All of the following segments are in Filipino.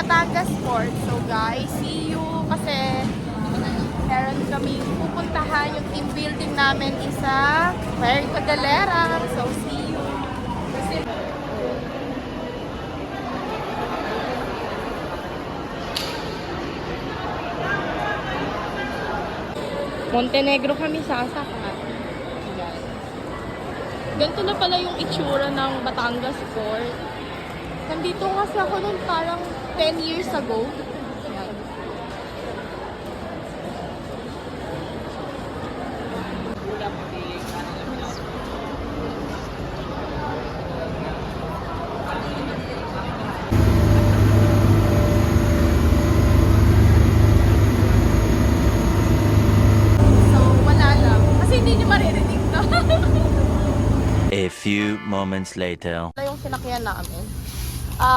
Batangas Port. So guys, see you kasi meron kami pupuntahan. Yung team building namin isa Puerto Galera. So see you. Montenegro kami sasakay. Ganito na pala yung itsura ng Batangas Port. Nandito kasi ako noon parang 10 years ago. Ayan. So, wala lang. Kasi hindi niyo maririnig to. A few moments later. Ito yung sinakyan namin.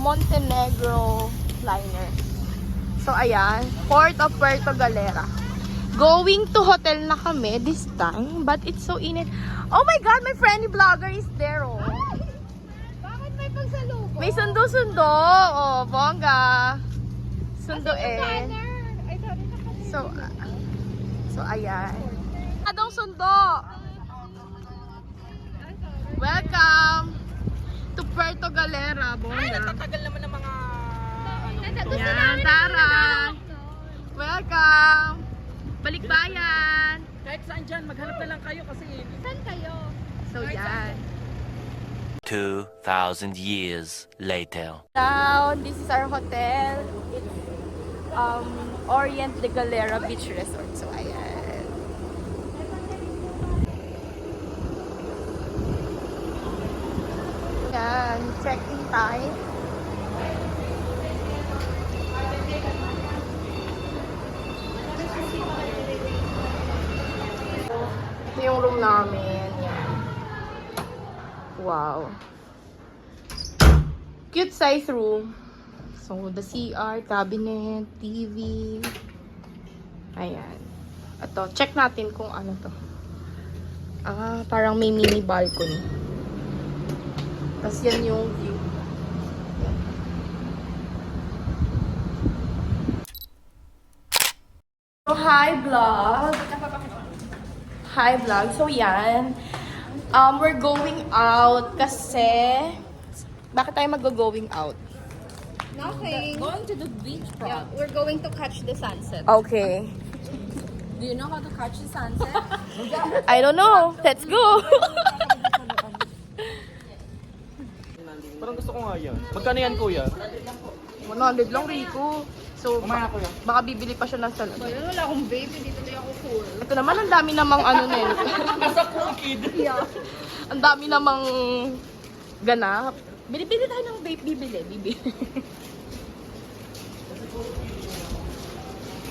Montenegro liner. So, ayan. Port of Puerto Galera. Going to hotel na kami this time. But it's so init. Oh my God! My friendly vlogger is there, oh. Bakit may pagsalubong? May sundo-sundo. Oh, bongga. Sunduin. So, ayan. Adong sundo. Welcome to Puerto Galera, bongga. Tagal naman ng mga Yan, Tara. Welcome. Balikbayan. kahit saan dyan, maghanap na lang kayo kasi Saan kayo? So, yan. 2,000 years later. Now, this is our hotel. It's Orient de Galera Beach Resort. So, ayan. Yan, check-in time. Ito yung room namin. Yan. Wow. Cute size room. So, the CR, cabinet, TV. Ayan. Ito, check natin kung ano to. Parang may mini balcony. Tapos yan yung view. So, hi vlog. Hi vlog. So, yan. We're going out kasi... Bakit tayo mag-going out? Nothing. going to the beach Yeah, we're going to catch the sunset. Okay. Do you know how to catch the sunset? I don't know. Let's go. Parang gusto ko nga yan. Magkano yan, kuya? 100 lang, Rico. So, Kumaya, kuya. baka bibili pa siya ng salad. Wala akong baby, dito na ako cool. Ito naman, ang dami namang ano na yun. Nasa cool kid. Yeah. Ang dami namang ganap. Bili-bili tayo ng vape. Bibili.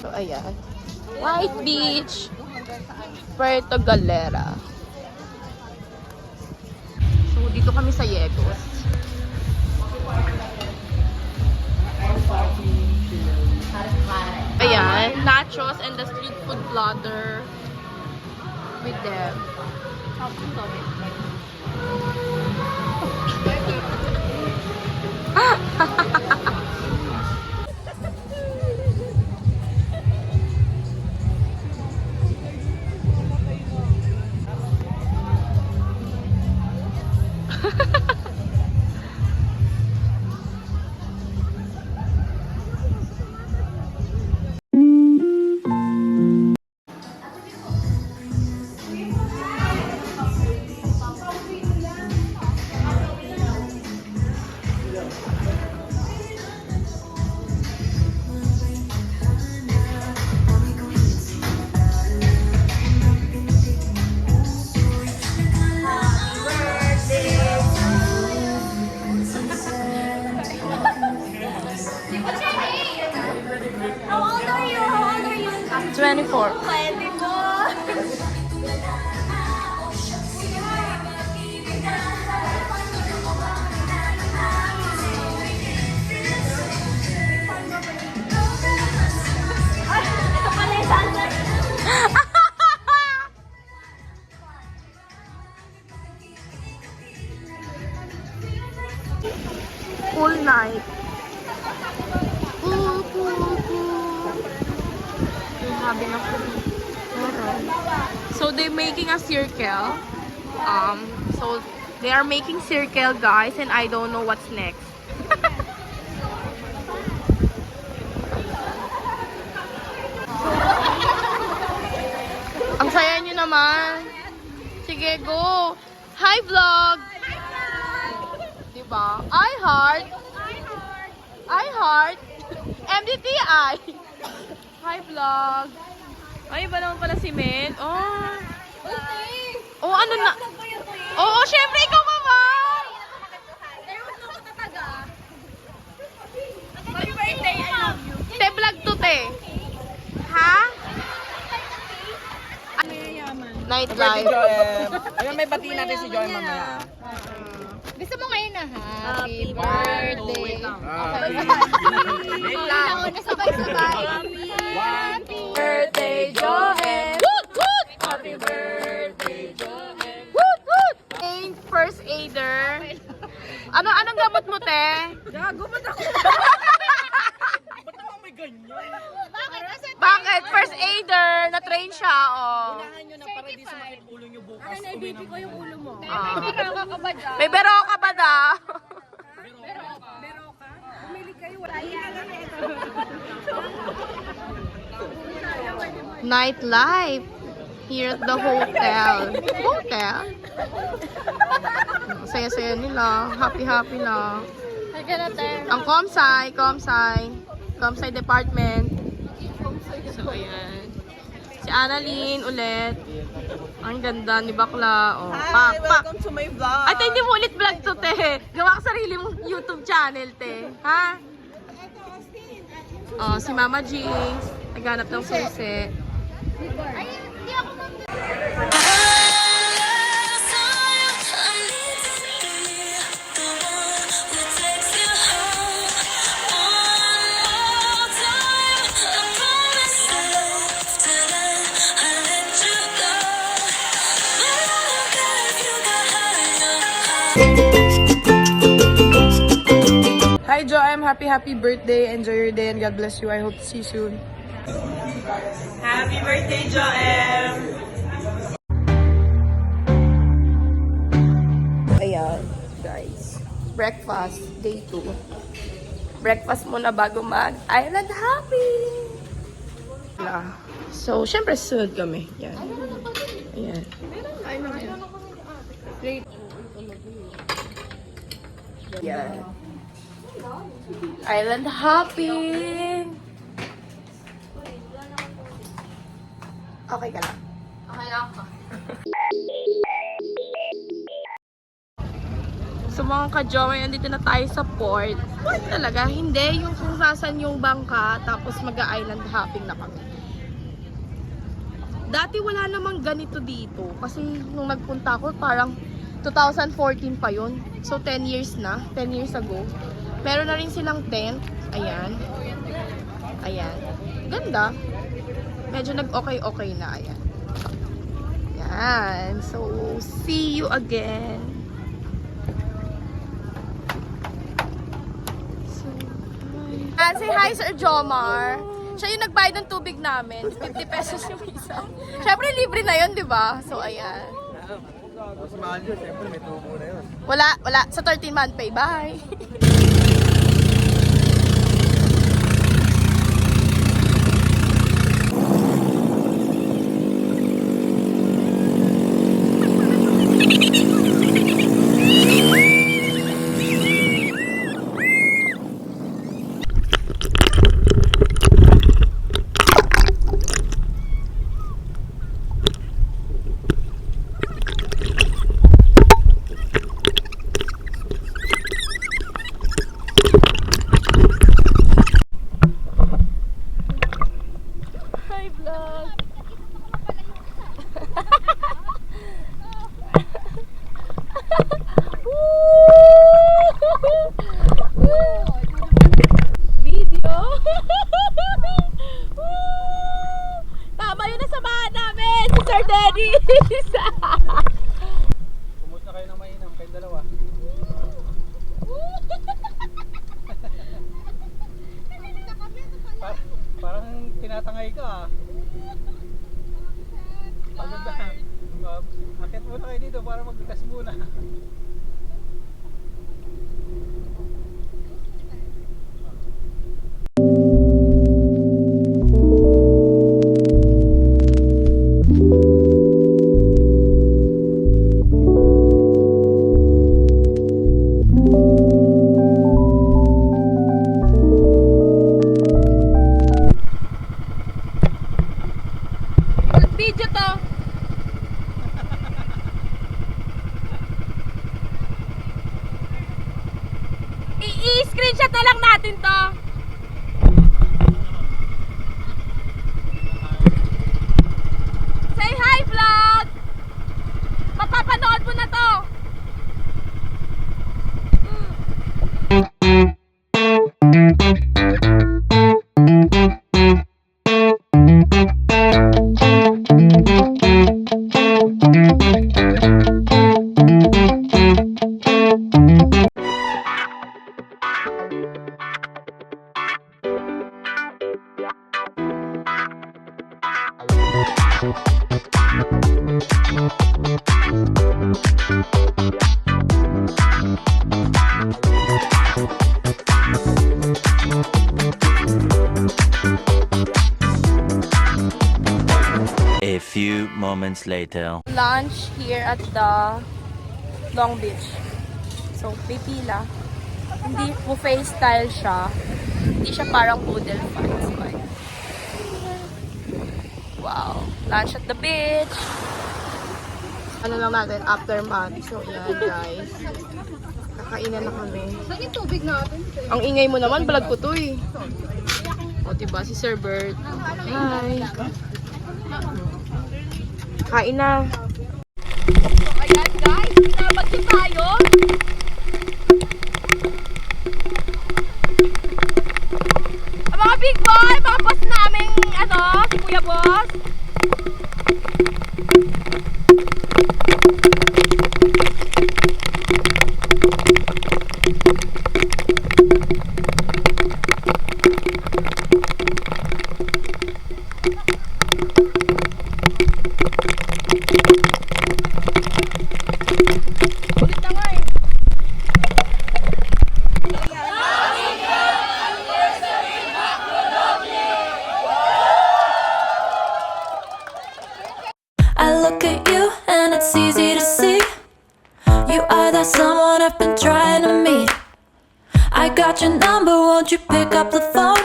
So, ayan. White Beach. Puerto Galera. So, dito kami sa Yegos. Ayan. Nachos and the street food vlogger with them. How old are you? How old are you? 24. Pwede mo. Ito pala yung sunset. Full night. Yung sabi ng so they're making a circle. So they are making circle, guys, and I don't know what's next. Ang saya nyo naman. Sige, go. Hi, vlog. Diba? I heart. MDTI. Hi, vlog. Ay, iba naman pala si Mel. Oh. Oh, ano na? Oo, syempre ikaw naman. Happy birthday, I love you. Te, vlog to, te. Ha? Nightlife. Ayun, may batiin natin si Joem mamaya. Gusto mo ngayon na happy birthday. Wait lang. Ako na sabay-sabay. Happy Birthday, Joem. Woot, woot. Happy birthday, Joem. Woot, woot. Ain't first aider. Anong gamot mo, te? Gago ba ako? Ba't naman may ganyan? Bakit? First aider. Na-train siya, oh. Unahan nyo na para di sumakit ulo nyo bukas. Naibiti ko yung ulo mo. Ah. Pero ka ba dyan? May bero ka ba daw? Pero ka? Pumili kayo. Wala Nightlife. Here at the hotel. Hotel? Saya-saya nila. Happy-happy lang. Ang Comsci department. So, ayan. Si Annalyn ulit. Ang ganda ni Bakla. Oh, Hi, welcome to my vlog. Ay, hindi mo ulit vlog to, te. Gawa ka sarili mong YouTube channel, te. Ha? Oh, si Mama Jinx. Naghanap ng susi. Ay, hindi ako Hi, Joem. Happy birthday. Enjoy your day and God bless you. I hope to see you soon. Happy birthday, Joem! Ayan, guys. Breakfast, day 2. Breakfast muna bago mag-island hopping. So, syempre, sunod kami. Yan. Ayan. Yan. Island hopping. Okay ka lang. Okay lang ako. So mga ka-Jomay, andito na tayo sa port. Port talaga, hindi yung kung sasan yung bangka, tapos mag-island hopping na kami. Dati wala namang ganito dito, kasi nung nagpunta ako, parang 2014 pa yun. So 10 years na, 10 years ago. Meron na rin silang tent, ayan. Ayan. Ganda. Medyo nag-okay-okay na, ayan. Yan. So, see you again. Say hi, Sir Jomar. Siya yung nagbayad ng tubig namin. 50 pesos yung isa. Siyempre, libre na yun, di ba? So, ayan. Wala. Sa 13-month pay. Bye! magbigas muna. Video to. I-screenshot na lang natin to. Say hi, vlog! Mapapanood mo na to. A few moments later. Lunch here at the Long Beach. So, pipila. Hindi buffet style siya. Hindi siya parang poodle fights. But, wow. Lunch at the beach. Ano lang natin, aftermath. So, yan guys. Kakainan na kami. Saan yung tubig natin? Ang ingay mo naman, balag ko to eh. O, diba? Si Sir Bert. Hi. Kain na. Ayan guys, pinabagyo tayo. Ang mga big boy, mga boss namin, si Kuya Boss. Ulit na nga eh. I look at you and it's easy to see you are that someone I've been trying to meet. I got your number, won't you pick up the phone?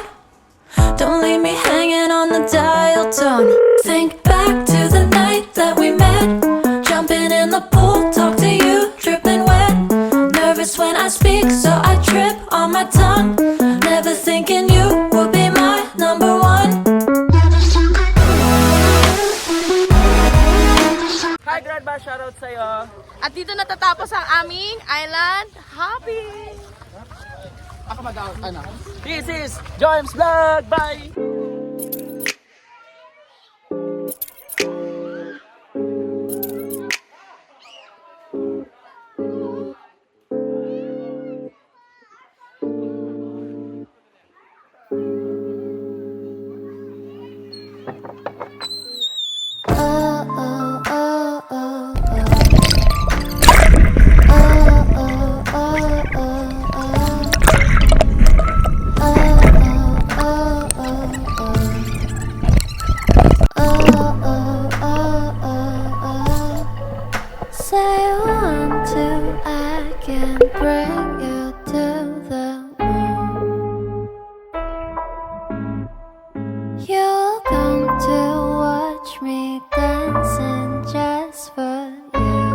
Don't leave me hanging on the dial tone. Think back to the night that we met, jumping in the pool, talk to you, dripping wet. Nervous when I speak, so I trip on my tongue. Never thinking you would be my number one. Hi Grandma, shoutout sa'yo. At dito natatapos ang aming island hopping. Ako mag-out, ano? This is Joem's Vlog! Bye! Say one, two, I can bring you to the moon. You'll come to watch me dancing just for you.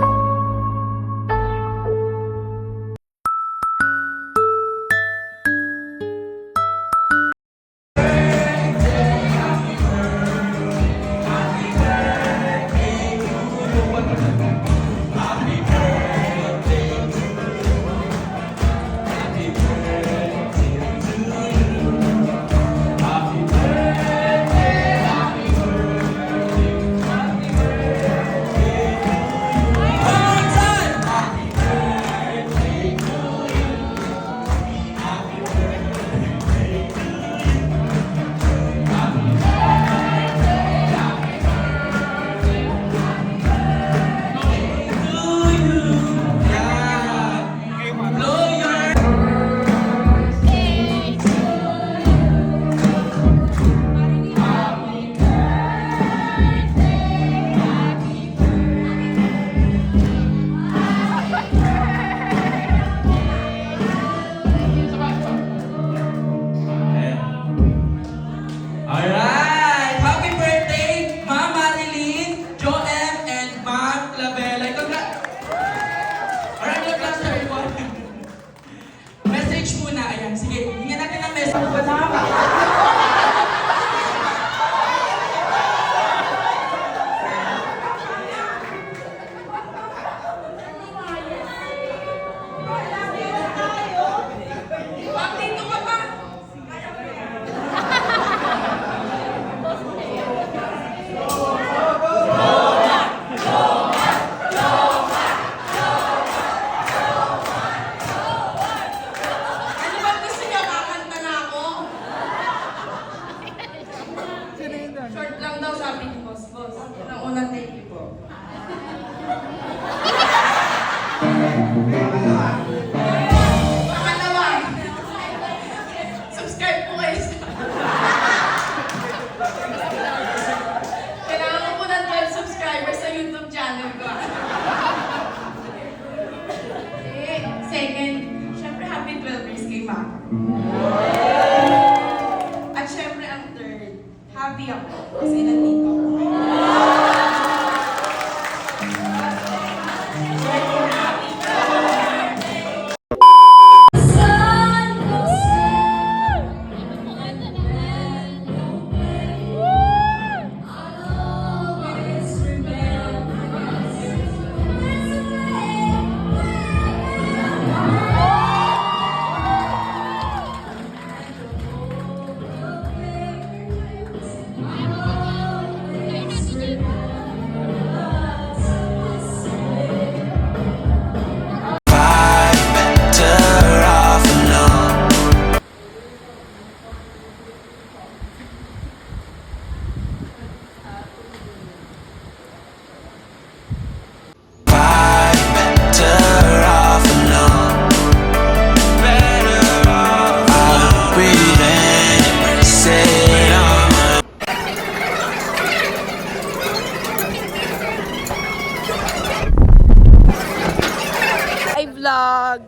vlog.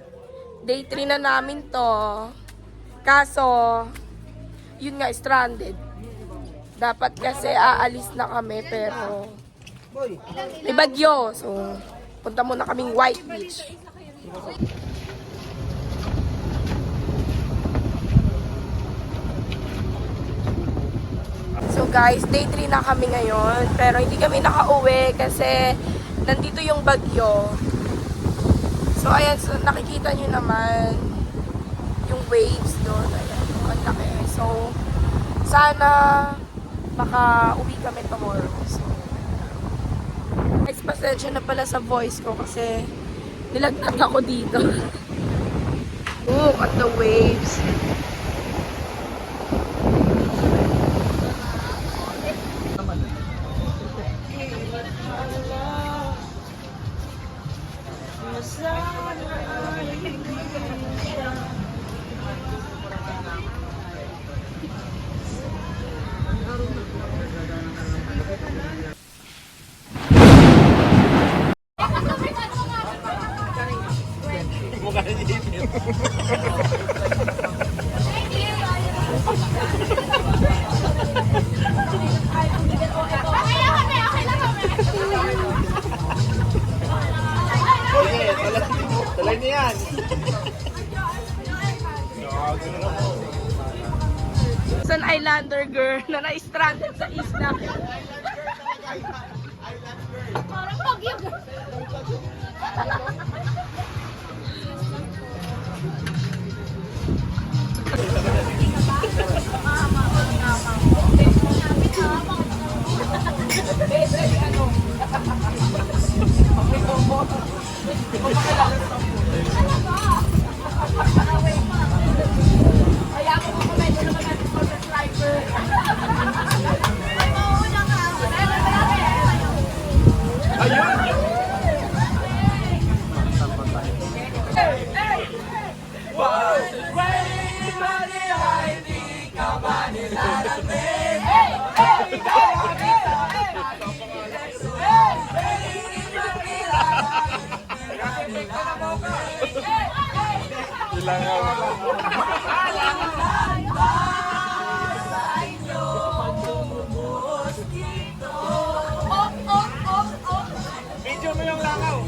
Day 3 na namin to. Kaso, yun nga, stranded. Dapat kasi aalis na kami, pero may bagyo. So, punta muna kaming White Beach. So guys, day 3 na kami ngayon. Pero hindi kami nakauwi kasi nandito yung bagyo. So ayan, so, nakikita nyo naman yung waves doon. Ayan, ang laki. So, sana maka-uwi kami tomorrow. So, guys, pasensya na pala sa voice ko kasi nilagnat ako dito. Look at the waves. Talay na yan. An islander girl na na-stranded sa isla. Parang bagyo. Video mo yung langaw.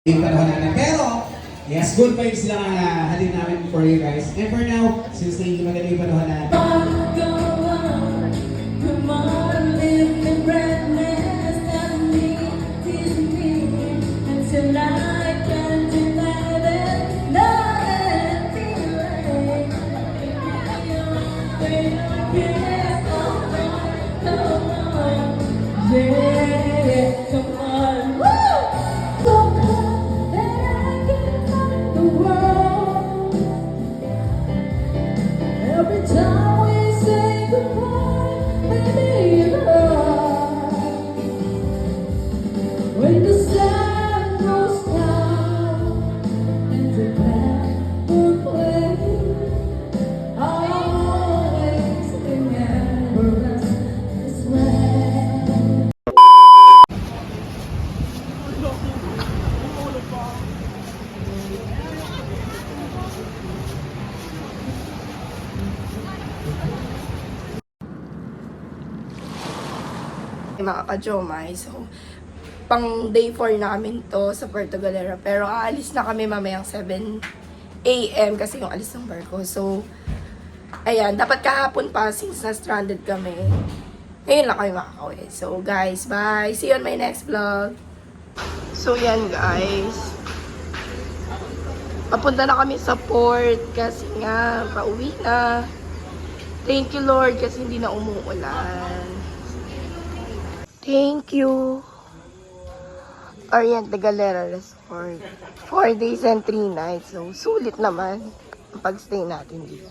Yung panahon natin. Pero, yes, good vibes lang ang hatid namin for you guys. And for now, since naging maganda yung panahon natin, every time we say goodbye, baby, when the sun goes down and the band will play, I'll always remember us this way. Mga ka-Jomay. So, pang day 4 namin to sa Puerto Galera. Pero aalis na kami mamayang 7 AM kasi yung alis ng barko. So, ayan. Dapat kahapon pa since na-stranded kami. Ngayon lang kami makakauwi. So, guys, bye. See you on my next vlog. So, yan guys. Papunta na kami sa port kasi nga, pauwi na. Thank you Lord kasi hindi na umuulan. Thank you. Orient de Galera Resort. 4 days and 3 nights. So, sulit naman ang pagstay natin dito.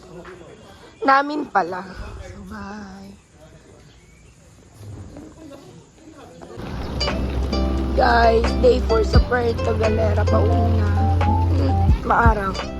Namin pala. So, bye. Guys, day 4 sa Puerto Galera. Pauwi na. Maaraw.